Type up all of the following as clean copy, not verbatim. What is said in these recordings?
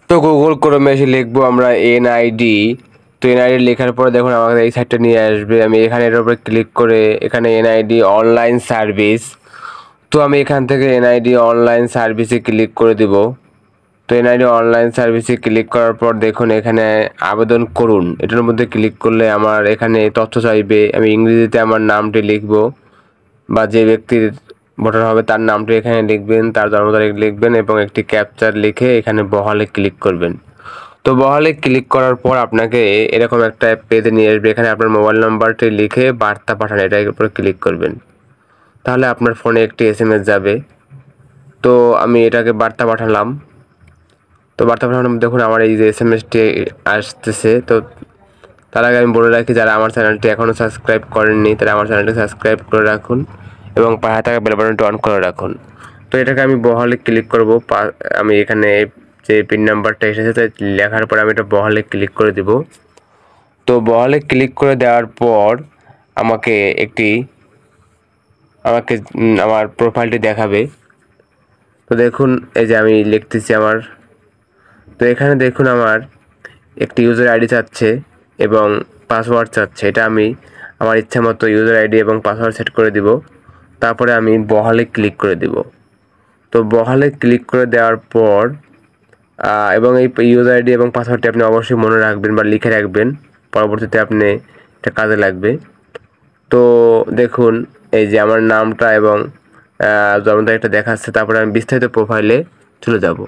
তো গুগল ক্রোমে এসে লিখবো আমরা এনআইডি। তো এনআইডি লেখার পরে দেখুন আমাকে এই সাইটটা নিয়ে আসবে। আমি এখানে এর উপরে ক্লিক করে এখানে এনআইডি অনলাইন সার্ভিস, তো আমি এখান থেকে এনআইডি অনলাইন সার্ভিসে ক্লিক করে দিব। তো এনআইডি অনলাইন সার্ভিসে ক্লিক করার পর দেখুন এখানে আবেদন করুন, এটার মধ্যে ক্লিক করলে আমার এখানে তথ্য চাইবে। আমি ইংরেজিতে আমার নামটি লিখব, বা যে ব্যক্তির ভোটার হবে তার নামটি এখানে লিখবেন, তার জন্ম তারিখ লিখবেন এবং একটি ক্যাপচার লিখে এখানে বহালে ক্লিক করবেন। তো বহালে ক্লিক করার পর আপনাকে এরকম একটা পেজে নিয়ে আসবে। এখানে আপনার মোবাইল নাম্বারটি লিখে বার্তা পাঠান, এটার উপরে ক্লিক করবেন, তাহলে আপনার ফোনে একটি এসএমএস যাবে। তো আমি এটাকে বার্তা পাঠালাম। তো বার্তা পাঠানোর দেখুন আমার এই যে এসএমএসটি আসতেছে। তো তার আগে আমি বলে রাখি, যারা আমার চ্যানেলটি এখনও সাবস্ক্রাইব করেননি তারা আমার চ্যানেলটি সাবস্ক্রাইব করে রাখুন এবং পাশে থাকা বেল বাটনটি অন করে রাখুন। তো এটাকে আমি বহালে ক্লিক করব। আমি এখানে যে পিন নাম্বারটা এসেছে তাই লেখার পর আমি এটা বহালে ক্লিক করে দিব। তো বহালে ক্লিক করে দেওয়ার পর আমাকে আমার প্রোফাইলটি দেখাবে। তো দেখুন এই যে আমি লিখতেছি আমার, তো এখানে দেখুন আমার একটি ইউজার আইডি চাচ্ছে এবং পাসওয়ার্ড চাচ্ছে। এটা আমি আমার ইচ্ছা মতো ইউজার আইডি এবং পাসওয়ার্ড সেট করে দিব। তারপরে আমি বহালে ক্লিক করে দিব। তো বহালে ক্লিক করে দেওয়ার পর এবং এই ইউজার আইডি এবং পাসওয়ার্ডটি আপনি অবশ্যই মনে রাখবেন বা লিখে রাখবেন, পরবর্তীতে আপনি এটা কাজে লাগবে। তো দেখুন এই যে আমার নামটা এবং জন্ম তারিখটা দেখাচ্ছে। তারপরে আমি বিস্তারিত প্রোফাইলে চলে যাব।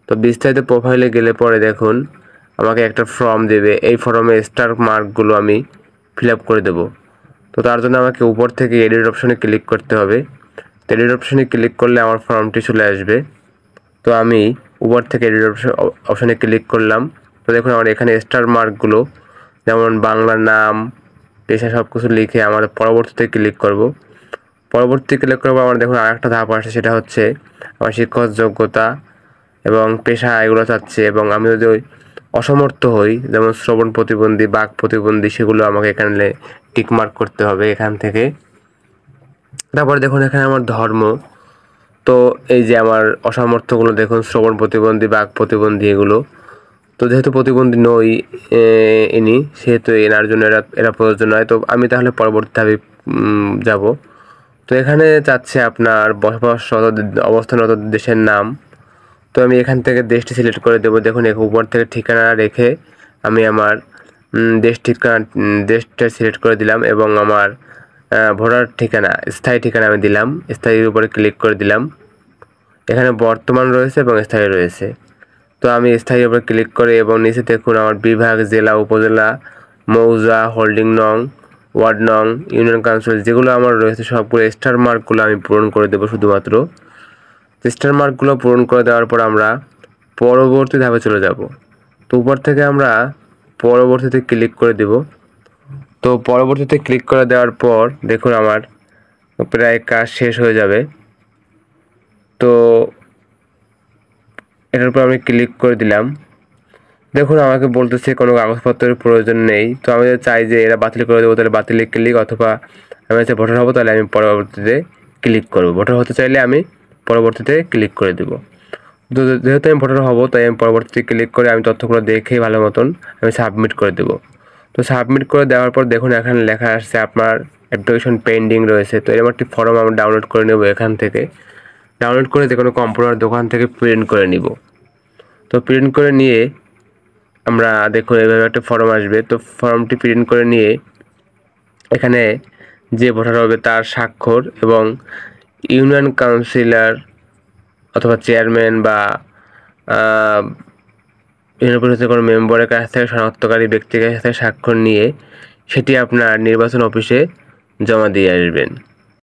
তো বিস্তারিত প্রোফাইলে গেলে পরে দেখুন আমাকে একটা ফর্ম দেবে। এই ফর্মে স্টার মার্কগুলো আমি ফিল আপ করে দেবো। তো তার জন্য আমাকে উপর থেকে এডিট অপশনে ক্লিক করতে হবে। তো এডিট অপশনে ক্লিক করলে আমার ফর্মটি চলে আসবে। তো আমি উপর থেকে এডিট অপশনে ক্লিক করলাম। তো দেখুন আমার এখানে স্টার মার্কগুলো, যেমন বাংলা নাম, পেশা, সব কিছু লিখে আমার পরবর্তীতে ক্লিক করব। পরবর্তী ক্লিক করবো আমার দেখুন আরেকটা ধাপ আসে, সেটা হচ্ছে আমার শিক্ষক যোগ্যতা এবং পেশা এগুলো চাচ্ছে। এবং আমি যদি অসমর্থ হই, যেমন শ্রবণ প্রতিবন্ধী, বাক প্রতিবন্ধী, সেগুলো আমাকে এখানে টিক মার্ক করতে হবে এখান থেকে। তারপরে দেখুন এখানে আমার ধর্ম। তো এই যে আমার অসামর্থ্যগুলো দেখুন, শ্রবণ প্রতিবন্ধী, বাক প্রতিবন্ধী, এগুলো। তো যেহেতু প্রতিবন্ধী নই ইনি, সেহেতু এনার জন্য এরা প্রয়োজন নয়। তো আমি তাহলে পরবর্তী ধাপে যাব। তো এখানে চাচ্ছে আপনার বসবাসরত অবস্থানরত দেশের নাম। তো আমি এখান থেকে দেশটি সিলেক্ট করে দেবো। দেখুন উপর থেকে ঠিকানা রেখে আমি আমার দেশটা সিলেক্ট করে দিলাম এবং আমার ভোটার ঠিকানা, স্থায়ী ঠিকানা আমি দিলাম। স্থায়ীর উপরে ক্লিক করে দিলাম। এখানে বর্তমান রয়েছে এবং স্থায়ী রয়েছে। তো আমি স্থায়ীর উপরে ক্লিক করে এবং নিচে দেখুন আমার বিভাগ, জেলা, উপজেলা, মৌজা, হোল্ডিং নং, ওয়ার্ড নং, ইউনিয়ন কাউন্সিল যেগুলো আমার রয়েছে সবগুলো স্টার মার্কগুলো আমি পূরণ করে দেবো শুধুমাত্র। স্টার মার্কগুলো পূরণ করে দেওয়ার পর আমরা পরবর্তী ধাপে চলে যাব। তো উপর থেকে আমরা পরবর্তীতে ক্লিক করে দেব। তো পরবর্তীতে ক্লিক করে দেওয়ার পর দেখুন আমার প্রায় কাজ শেষ হয়ে যাবে। তো এটার উপর আমি ক্লিক করে দিলাম। দেখুন আমাকে বলতেছে কোনো কাগজপত্রের প্রয়োজন নেই। তো আমি যদি চাই যে এরা বাতিল করে দেবো, তাহলে বাতিলে ক্লিক, অথবা আমি হচ্ছে ভোটার হবো তাহলে আমি পরবর্তীতে ক্লিক করব। ভোটার হতে চাইলে আমি পরবর্তীতে ক্লিক করে দেবো। তো যেহেতু আমি ভোটার হবো তাই আমি পরবর্তীতে ক্লিক করে আমি তথ্যগুলো দেখে ভালো মতন আমি সাবমিট করে দেবো। তো সাবমিট করে দেওয়ার পর দেখুন এখানে লেখা আসছে আপনার অ্যাপ্লিকেশন পেন্ডিং রয়েছে। তো এরকম একটি ফর্ম আমরা ডাউনলোড করে নেব। এখান থেকে ডাউনলোড করে যে কোনো কম্পিউটার দোকান থেকে প্রিন্ট করে নিব। তো প্রিন্ট করে নিয়ে আমরা দেখুন এইভাবে একটা ফর্ম আসবে। তো ফর্মটি প্রিন্ট করে নিয়ে এখানে যে ভোটার হবে তার স্বাক্ষর এবং ইউনিয়ন কাউন্সিলর অথবা চেয়ারম্যান বা ইউনিয়ন পরিষদের কোনো মেম্বারের কাছ থেকে, শনাক্তকারী ব্যক্তির কাছ থেকে স্বাক্ষর নিয়ে সেটি আপনার নির্বাচন অফিসে জমা দিয়ে আসবেন।